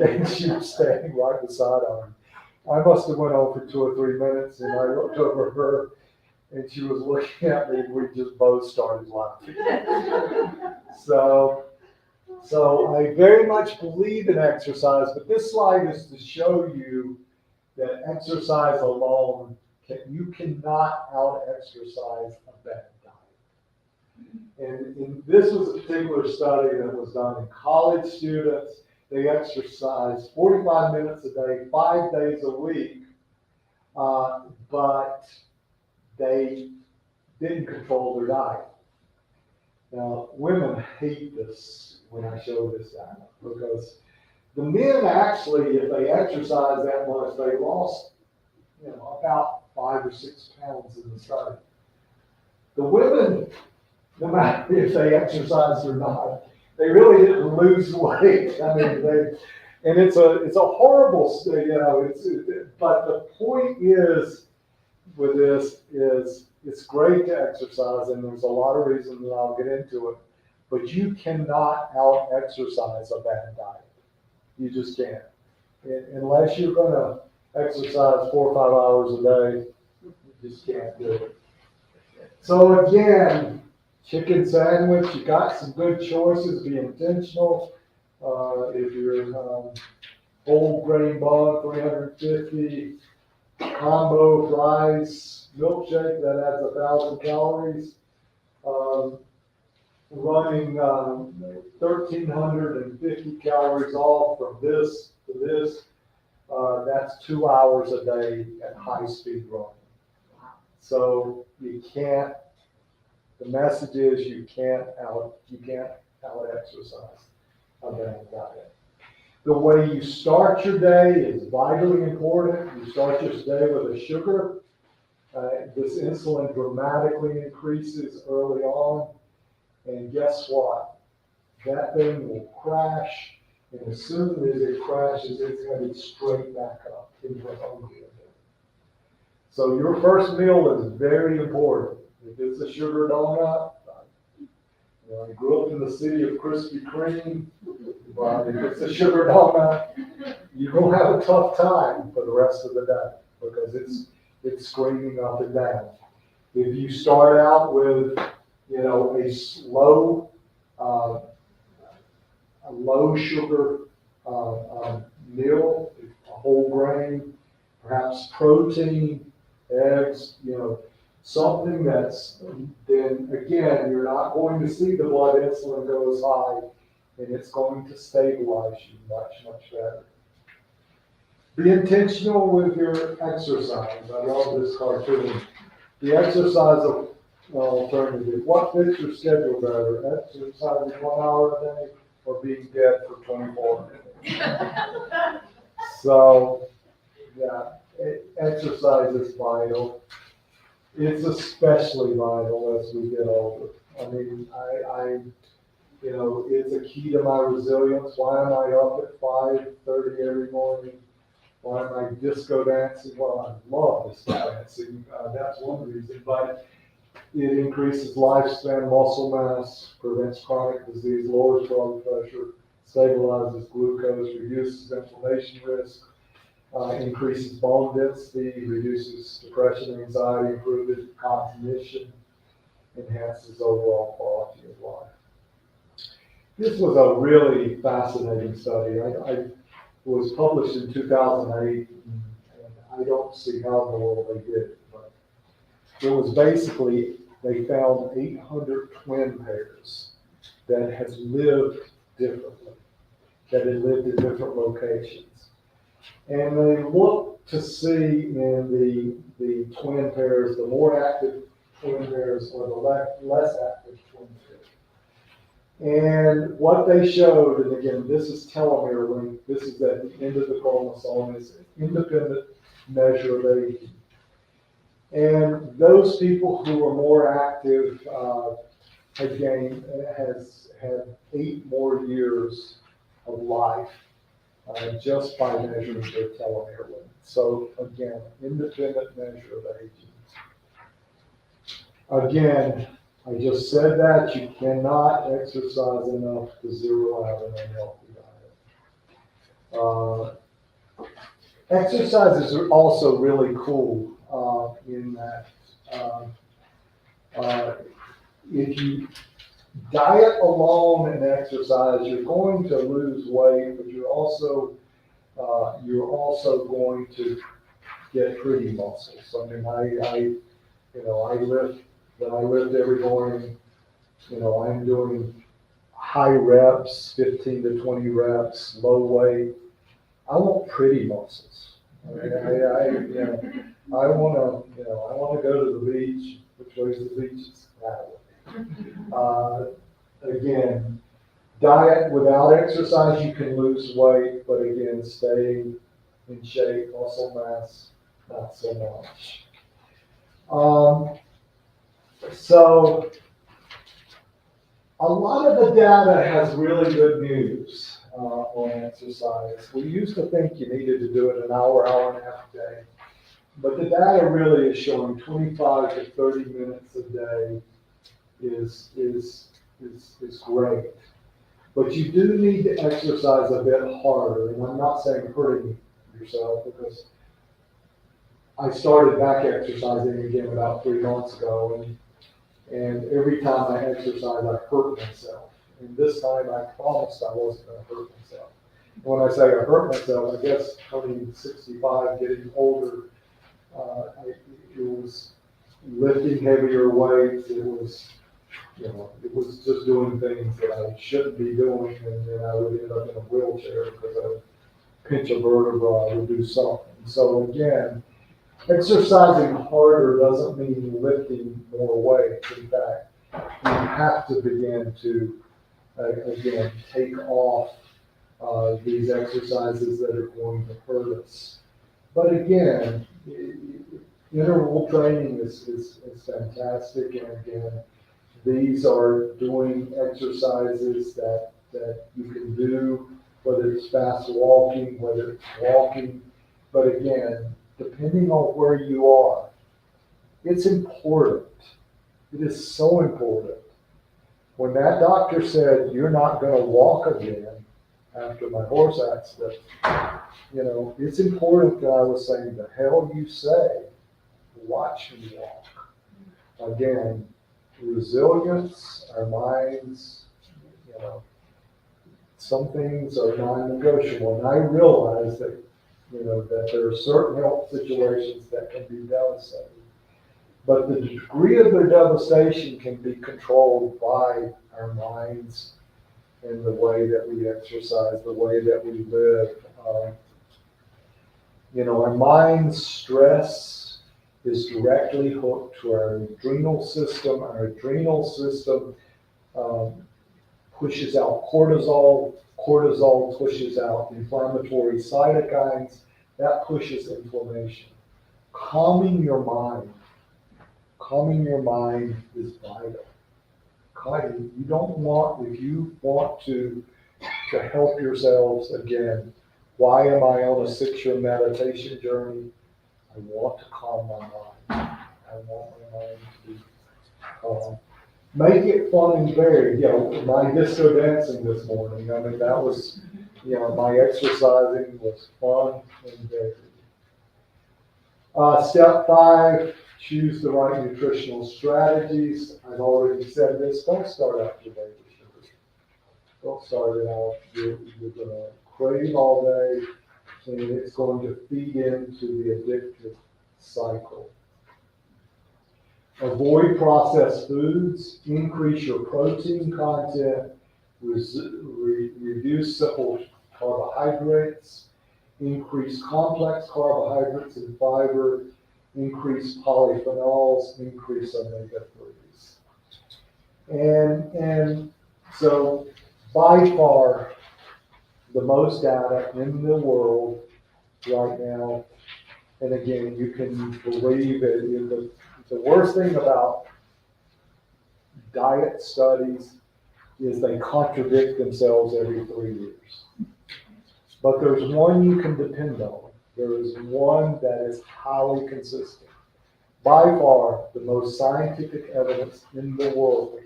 and she was standing right beside me. I must have went on for 2 or 3 minutes, and I looked over her, and she was looking at me, and we just both started laughing. So I very much believe in exercise, but this slide is to show you that exercise alone, you cannot out-exercise a bad diet. And this was a particular study that was done in college students. They exercised 45 minutes a day, 5 days a week, but they didn't control their diet. Now, women hate this when I show this data, because the men actually, if they exercise that much, they lost, about 5 or 6 pounds in the study. The women, no matter if they exercised or not, they really didn't lose weight. I mean, it's a horrible, but the point is with this is it's great to exercise, and there's a lot of reasons, and I'll get into it, but you cannot out-exercise a bad diet. You just can't. Unless you're going to exercise 4 or 5 hours a day, you just can't do it. So again, chicken sandwich, you got some good choices, be intentional. If you're whole grain bun, 350, combo fries, milkshake that adds 1,000 calories. Running 1,350 calories off from this to this. That's 2 hours a day at high speed running. So you can't. The message is you can't out exercise a bad diet. The way you start your day is vitally important. You start your day with a sugar. This insulin dramatically increases early on. And guess what? That thing will crash. And as soon as it crashes, it's headed straight back up into hungry again. So your first meal is very important. If it's a sugar donut, I grew up in the city of Krispy Kreme. But if it's a sugar donut, you're going to have a tough time for the rest of the day because it's screaming up and down. If you start out with, a low sugar meal, a whole grain, perhaps protein, eggs, something that's, then again, you're not going to see the blood insulin go as high, and it's going to stabilize you much, much better. Be intentional with your exercise. I love this cartoon. The exercise alternative. What fits your schedule better? Exercising 1 hour a day or being dead for 24 minutes? So, yeah, exercise is vital. It's especially vital as we get older. I mean, it's a key to my resilience. Why am I up at 5:30 every morning? Why am I disco dancing? Well, I love disco dancing. That's one reason, but it increases lifespan, muscle mass, prevents chronic disease, lowers blood pressure, stabilizes glucose, reduces inflammation risk, increases bone density, reduces depression, anxiety, improves cognition, enhances overall quality of life. This was a really fascinating study. It was published in 2008, and I don't see how in the world they did it, but it was basically, they found 800 twin pairs that had lived differently, that had lived in different locations. And they looked to see in the twin pairs, the more active twin pairs or the less active twin pairs. And what they showed, and again, this is telomere length, this is at the end of the chromosome, is an independent measure of aging. And those people who were more active had 8 more years of life just by measuring their telomere length. So again, independent measure of aging. Again, I just said that you cannot exercise enough to zero out an unhealthy diet. Exercises are also really cool in that if you diet alone and exercise, you're going to lose weight, but you're also going to get pretty muscles. I mean, when I lift every morning, I'm doing high reps, 15 to 20 reps, low weight. I want pretty muscles. I mean, I want to go to the beach. Which way's the beach? It's that way. Again, diet without exercise, you can lose weight, but again, staying in shape, muscle mass, not so much. So a lot of the data has really good news on exercise. We used to think you needed to do it an hour, hour and a half a day, but the data really is showing 25 to 30 minutes a day is great. But you do need to exercise a bit harder, and I'm not saying hurting yourself, because I started back exercising again about 3 months ago, and every time I exercise, I hurt myself. And this time I promised I wasn't going to hurt myself. When I say I hurt myself, I guess turning 65, getting older, it was lifting heavier weights. It was, it was just doing things that I shouldn't be doing, and then I would end up in a wheelchair because I would pinch a vertebra, I would do something. So again, exercising harder doesn't mean lifting more weights. In fact, you have to begin to, again, take off these exercises that are going to hurt us. But again, interval training is fantastic, and again, these are doing exercises that you can do, whether it's fast walking, whether it's walking. But again, depending on where you are, it's important. It is so important. When that doctor said, you're not going to walk again after my horse accident, it's important that I was saying, the hell you say, watch me walk. Again, resilience, our minds, some things are non-negotiable. And I realize that, that there are certain health situations that can be devastating. But the degree of their devastation can be controlled by our minds and the way that we exercise, the way that we live. Our mind's stress is directly hooked to our adrenal system. Our adrenal system pushes out cortisol. Cortisol pushes out inflammatory cytokines. That pushes inflammation. Calming your mind is vital. You don't want, if you want to help yourselves, again, why am I on a 6-year meditation journey? I want to calm my mind. I want my mind to be calm. Make it fun and varied. My disco dancing this morning, that was, my exercising was fun and varied. Step 5, choose the right nutritional strategies. I've already said this. Don't start out your day with sugar. Don't start it out. You're going to crave all day, and it's going to feed into the addictive cycle. Avoid processed foods. Increase your protein content. Reduce simple carbohydrates. Increase complex carbohydrates and fiber. Increase polyphenols. Increase omega-3s. And so by far the most data in the world right now, and again, you can believe it. The worst thing about diet studies is they contradict themselves every 3 years. But there's one you can depend on. There is one that is highly consistent. By far, the most scientific evidence in the world,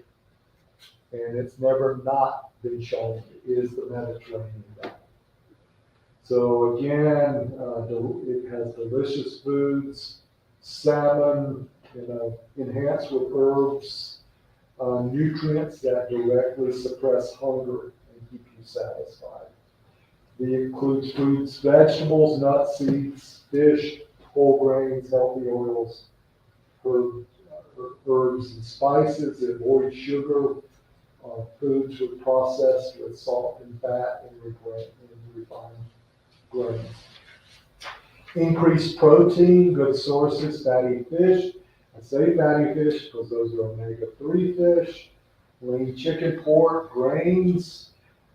and it's never not been shown, is the Mediterranean diet. So again, it has delicious foods, salmon, enhanced with herbs, nutrients that directly suppress hunger and keep you satisfied. It includes fruits, vegetables, nuts, seeds, fish, whole grains, healthy oils, herbs and spices. Avoid sugar, foods processed with salt and fat and refined grains. Increased protein, good sources, fatty fish. I say fatty fish because those are omega-3 fish. Lean chicken, pork, grains,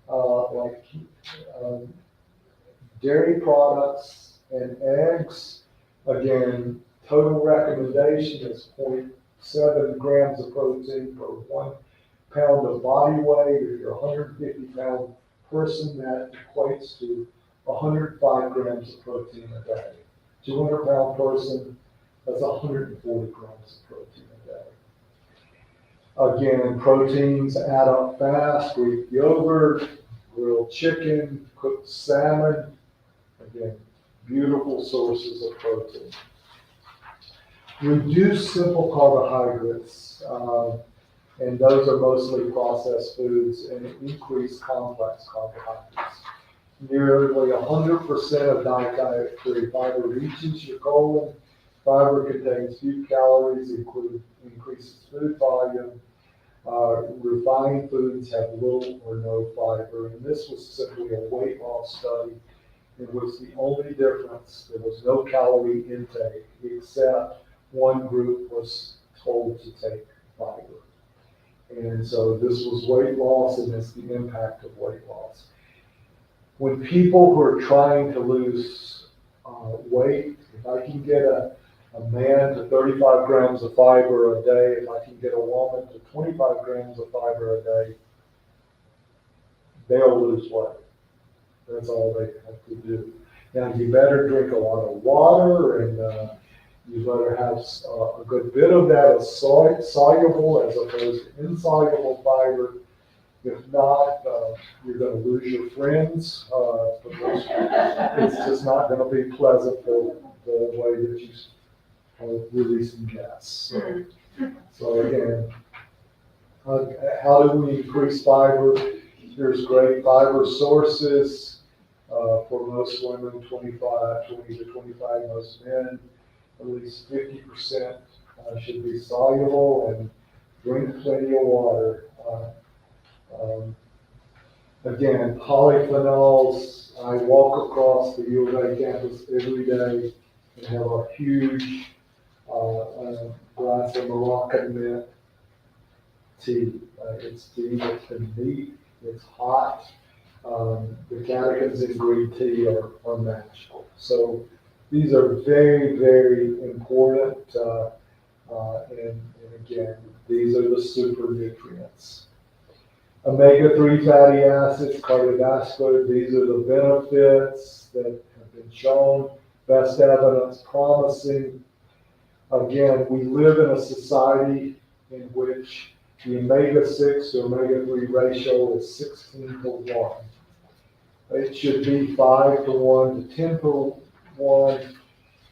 like dairy products and eggs. Again, total recommendation is 0.7 grams of protein per 1 pound of body weight. If you're a 150-pound person, that equates to 105 grams of protein a day. 200-pound person, that's 140 grams of protein a day. Again, proteins add up fast. Greek yogurt, grilled chicken, cooked salmon. Again, beautiful sources of protein. Reduce simple carbohydrates. and those are mostly processed foods and increased complex carbohydrates. Nearly 100% of dietary fiber reaches your colon. Fiber contains few calories, increases food volume. Refined foods have little or no fiber, and this was simply a weight loss study in which the only difference, there was no calorie intake, except one group was told to take fiber. And so this was weight loss, and it's the impact of weight loss. When people who are trying to lose weight, if I can get a man to 35 grams of fiber a day, if I can get a woman to 25 grams of fiber a day, they'll lose weight. That's all they have to do. Now, you better drink a lot of water, and you better have a good bit of that as soluble as opposed to insoluble fiber. If not, you're going to lose your friends because it's just not going to be pleasant for the way that you are releasing gas. So again, how do we increase fiber? There's great fiber sources. For most women, 20 to 25, most men, at least 50% should be soluble, and drink plenty of water. Again, polyphenols. I walk across the U of A campus every day and have a huge glass of Moroccan mint tea. It's tea that's been neat, it's hot. The catechins in green tea are magical. So these are very, very important. And again, these are the super nutrients. Omega-3 fatty acids, cardiovascular, these are the benefits that have been shown, best evidence promising. Again, we live in a society in which the omega-6 to omega-3 ratio is 16 to 1. It should be 5 to 1 to 10 to 1.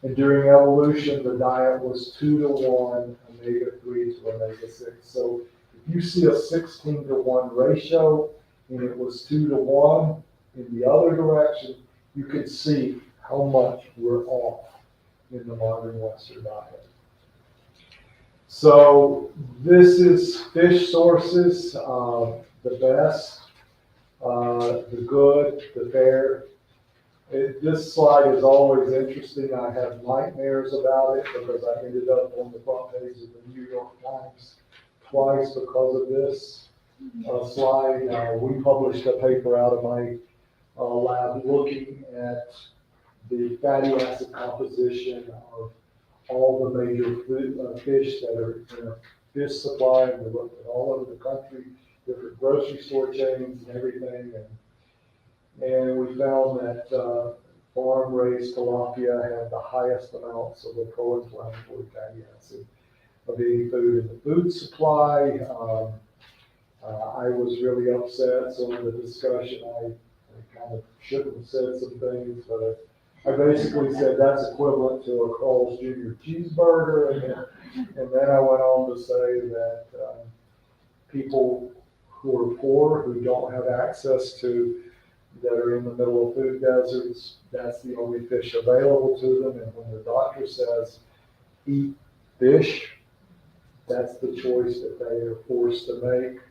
And during evolution, the diet was 2 to 1, omega-3 to omega-6. So if you see a 16 to 1 ratio and it was 2 to 1 in the other direction, you can see how much we're off in the modern Western diet. So this is fish sources, the best, the good, the fair. This slide is always interesting. I have nightmares about it because I ended up on the front page of the New York Times twice because of this slide. We published a paper out of my lab looking at the fatty acid composition of all the major fish that are in a fish supply, and we looked at all over the country, different grocery store chains and everything, and we found that farm-raised tilapia had the highest amounts of the pro-inflammatory fatty acid of any food in the food supply. I was really upset, so in the discussion I kind of should have said some things, but I basically said that's equivalent to a Carl's Jr. cheeseburger, and then I went on to say that people who are poor, who don't have access to, that are in the middle of food deserts, that's the only fish available to them, and when the doctor says eat fish, that's the choice that they are forced to make.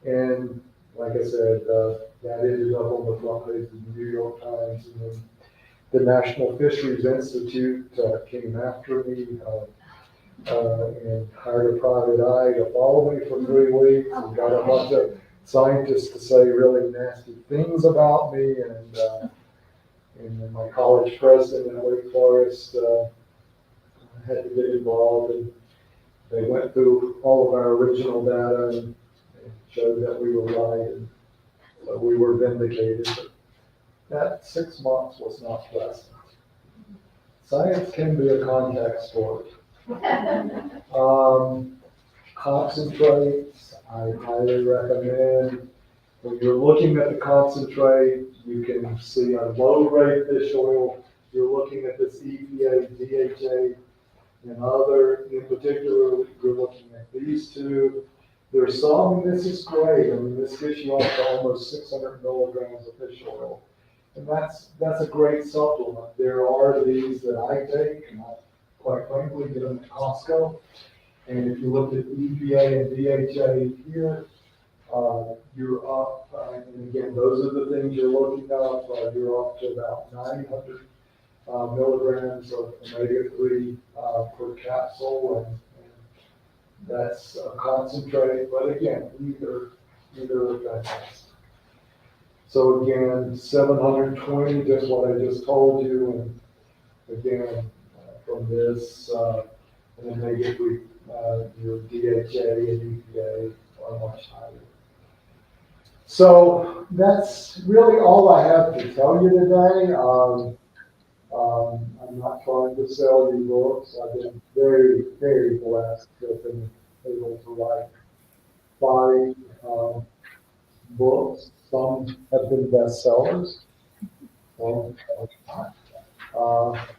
And like I said, that ended up on the front page of the New York Times, and then the National Fisheries Institute came after me and hired a private eye to follow me for 3 weeks, and got a bunch of scientists to say really nasty things about me, and then my college president in Wake Forest had to get involved, and they went through all of our original data and showed that we were right, and so we were vindicated. But that 6 months was not pleasant. Science can be a contact sport. Concentrates, I highly recommend. When you're looking at the concentrate, you can see a low-grade fish oil. You're looking at this EPA, DHA, and other. In particular, you're looking at these two. There's some, and this is great. I mean, this gets you up to almost 600 milligrams of fish oil. And that's a great supplement. There are these that I take, and I quite frankly get them at Costco. And if you look at EPA and DHA here, you're up, and again, those are the things you're looking up. You're up to about 900 milligrams of omega-3 per capsule, and that's a concentrate. But again, either are fantastic. So again, 720, just what I just told you, and again, from this, and then they get your DHA and EPA are much higher. So that's really all I have to tell you today. I'm not trying to sell you books. I've been very, very blessed to have been able to write 5 books. Some have been bestsellers. Some have not.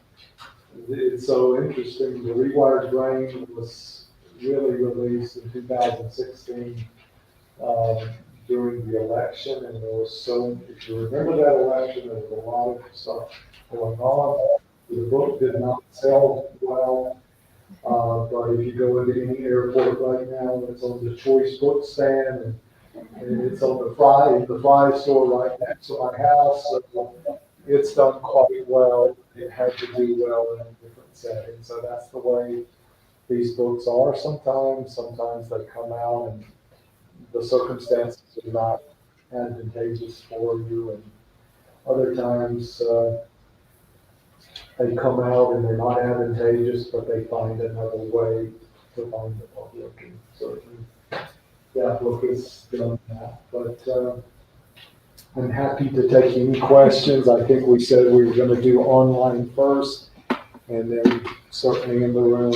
It's so interesting. The Rewired Brain was really released in 2016 during the election, and there was if you remember that election, there was a lot of stuff going on. The book did not sell well, but if you go into any airport right now, it's on the choice book stand, and it's on the fry store right next to my house. So it's done quite well. It had to do well in a different setting. So that's the way these books are sometimes. Sometimes they come out and the circumstances are not advantageous for you, and other times they come out and they're not advantageous, but they find another way to find the public. And certainly that book has done that. But I'm happy to take any questions. I think we said we were going to do online first, and then certainly in the room.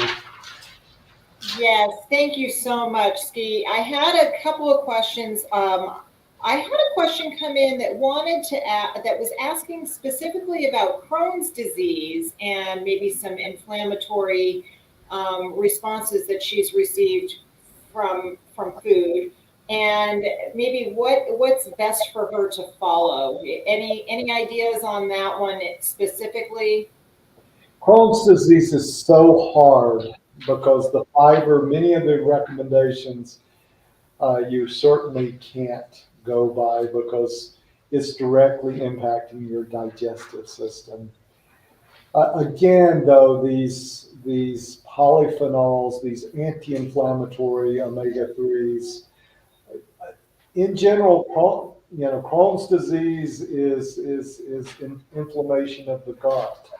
Yes, thank you so much, Ski. I had a couple of questions. I had a question come in that that was asking specifically about Crohn's disease and maybe some inflammatory responses that she's received from food, and maybe what's best for her to follow. Any ideas on that one specifically? Crohn's disease is so hard because many of the recommendations you certainly can't go by because it's directly impacting your digestive system. Again, though, these polyphenols, these anti-inflammatory omega-3s, in general, Crohn's disease is inflammation of the gut.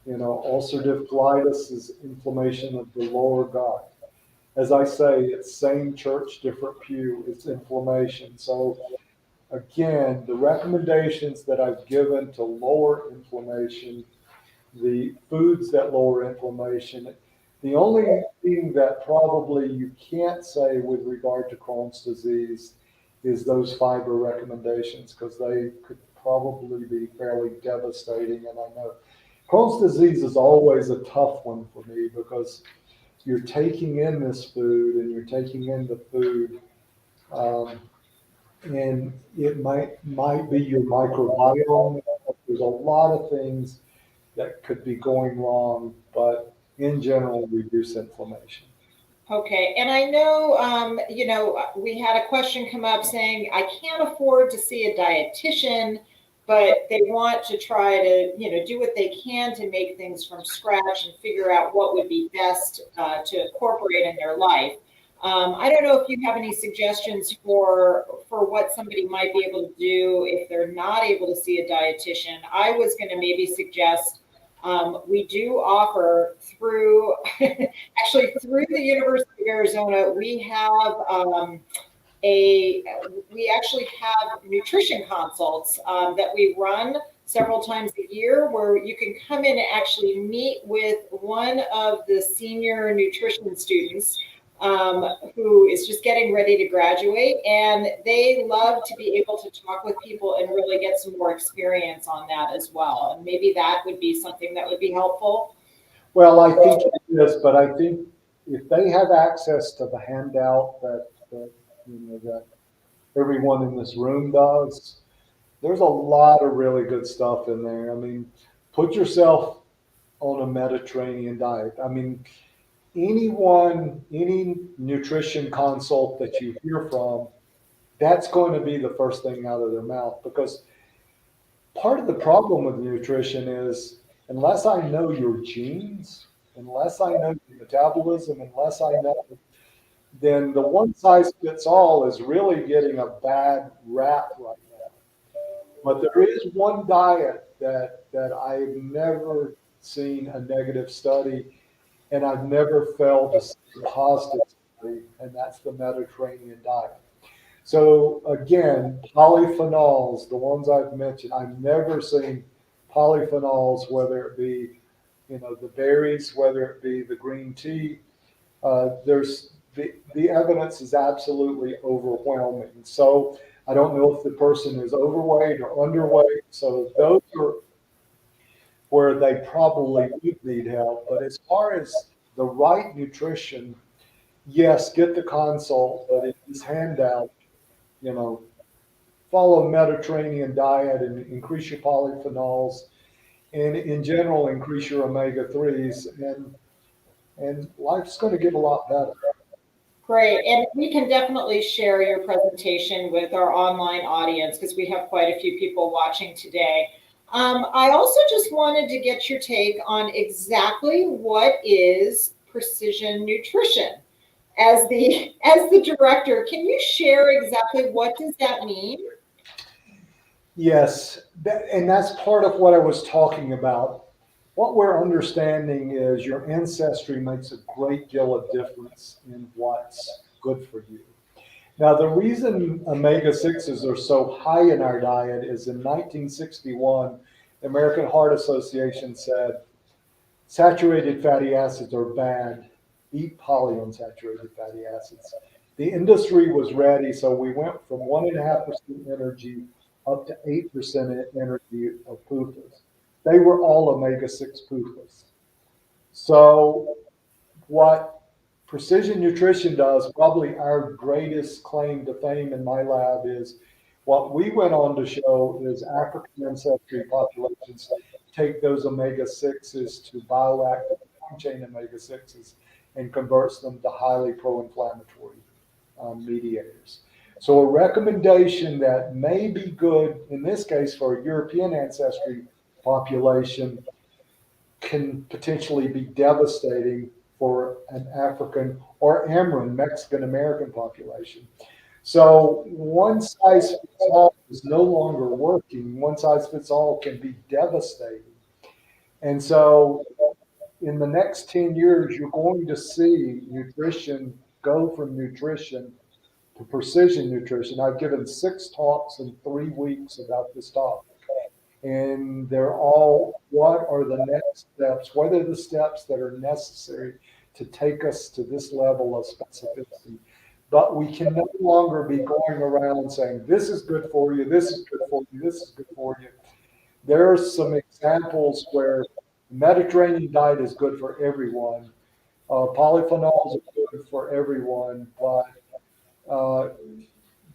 Ulcerative colitis is inflammation of the lower gut. As I say, it's same church, different pew. It's inflammation. So again, the recommendations that I've given to lower inflammation, the foods that lower inflammation, the only thing that probably you can't say with regard to Crohn's disease is those fiber recommendations, because they could probably be fairly devastating. And I know Crohn's disease is always a tough one for me because you're taking in this food and you're taking in the food, and it might be your microbiome. There's a lot of things that could be going wrong, but in general, reduce inflammation. Okay, and I know, we had a question come up saying, I can't afford to see a dietitian, but they want to try to, do what they can to make things from scratch and figure out what would be best to incorporate in their life. I don't know if you have any suggestions for what somebody might be able to do if they're not able to see a dietitian. I was going to maybe suggest we do offer through the University of Arizona, we actually have nutrition consults that we run several times a year, where you can come in and actually meet with one of the senior nutrition students who is just getting ready to graduate, and they love to be able to talk with people and really get some more experience on that as well. And maybe that would be something that would be helpful. Well, I think it is, but I think if they have access to the handout that that everyone in this room does. There's a lot of really good stuff in there. I mean, put yourself on a Mediterranean diet. I mean, any nutrition consult that you hear from, that's going to be the first thing out of their mouth, because part of the problem with nutrition is unless I know your genes, unless I know your metabolism, unless I know, then the one size fits all is really getting a bad rap right now. But there is one diet that I've never seen a negative study, and I've never failed to see a positive study, and that's the Mediterranean diet. So again, polyphenols, the ones I've mentioned, I've never seen polyphenols, whether it be, the berries, whether it be the green tea. There's the evidence is absolutely overwhelming. So I don't know if the person is overweight or underweight. So those are where they probably would need help. But as far as the right nutrition, yes, get the consult, but in this handout, you know, follow Mediterranean diet and increase your polyphenols, and in general increase your omega-3s, and life's going to get a lot better. Great. And we can definitely share your presentation with our online audience because we have quite a few people watching today. I also just wanted to get your take on exactly what is precision nutrition. As the director, can you share exactly what does that mean? Yes, and that's part of what I was talking about. What we're understanding is your ancestry makes a great deal of difference in what's good for you. Now, the reason omega 6s are so high in our diet is in 1961, the American Heart Association said saturated fatty acids are bad. Eat polyunsaturated fatty acids. The industry was ready, so we went from 1.5% energy up to 8% energy of PUFAs. They were all omega 6 PUFAs. So, what precision nutrition does, probably our greatest claim to fame in my lab, is what we went on to show is African ancestry populations take those omega 6s to bioactive long chain omega 6s and converts them to highly pro inflammatory mediators. So, a recommendation that may be good in this case for a European ancestry population can potentially be devastating for an African or Amerindian Mexican American population. So one size fits all is no longer working. One size fits all can be devastating. And so in the next 10 years, you're going to see nutrition go from nutrition to precision nutrition. I've given 6 talks in 3 weeks about this topic. And they're all, what are the next steps? What are the steps that are necessary to take us to this level of specificity? But we can no longer be going around saying, this is good for you, this is good for you, this is good for you. There are some examples where the Mediterranean diet is good for everyone. Polyphenols are good for everyone, but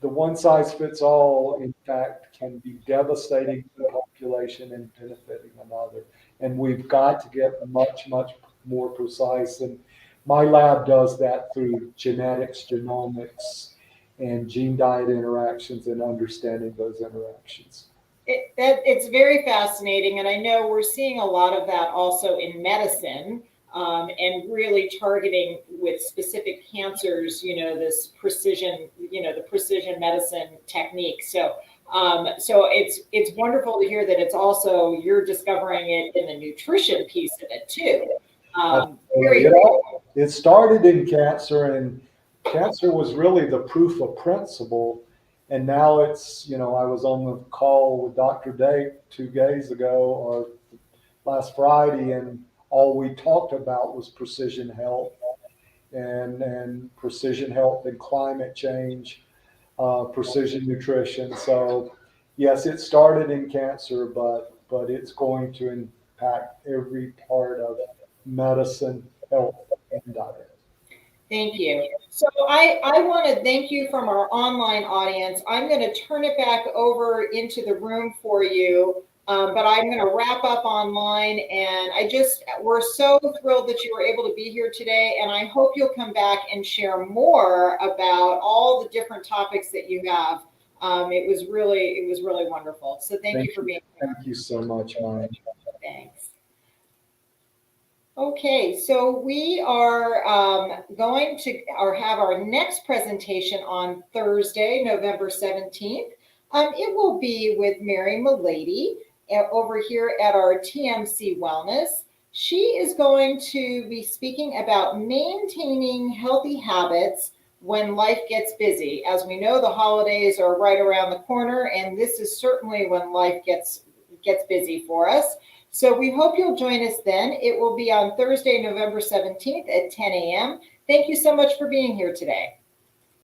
the one size fits all, in fact, can be devastating to the population and benefiting another. And we've got to get much, much more precise. And my lab does that through genetics, genomics, and gene diet interactions and understanding those interactions. It's very fascinating, and I know we're seeing a lot of that also in medicine, and really targeting with specific cancers. This precision, the precision medicine technique. So it's wonderful to hear that it's also you're discovering it in the nutrition piece of it too. It started in cancer, and cancer was really the proof of principle. And now it's, I was on the call with Dr. Day 2 days ago or last Friday, and all we talked about was precision health and precision health and climate change, precision nutrition. So, yes, it started in cancer, but it's going to impact every part of medicine, health, and diet. Thank you. So I want to thank you from our online audience. I'm going to turn it back over into the room for you, but I'm going to wrap up online. And we're so thrilled that you were able to be here today. And I hope you'll come back and share more about all the different topics that you have. It was really wonderful. So thank you for being here. Thank you so much, Maya. Thanks. Okay, so we are going to have our next presentation on Thursday, November 17th. It will be with Mary Milady over here at our TMC Wellness. She is going to be speaking about maintaining healthy habits when life gets busy. As we know, the holidays are right around the corner, and this is certainly when life gets busy for us. So we hope you'll join us then. It will be on Thursday, November 17th at 10 a.m. Thank you so much for being here today.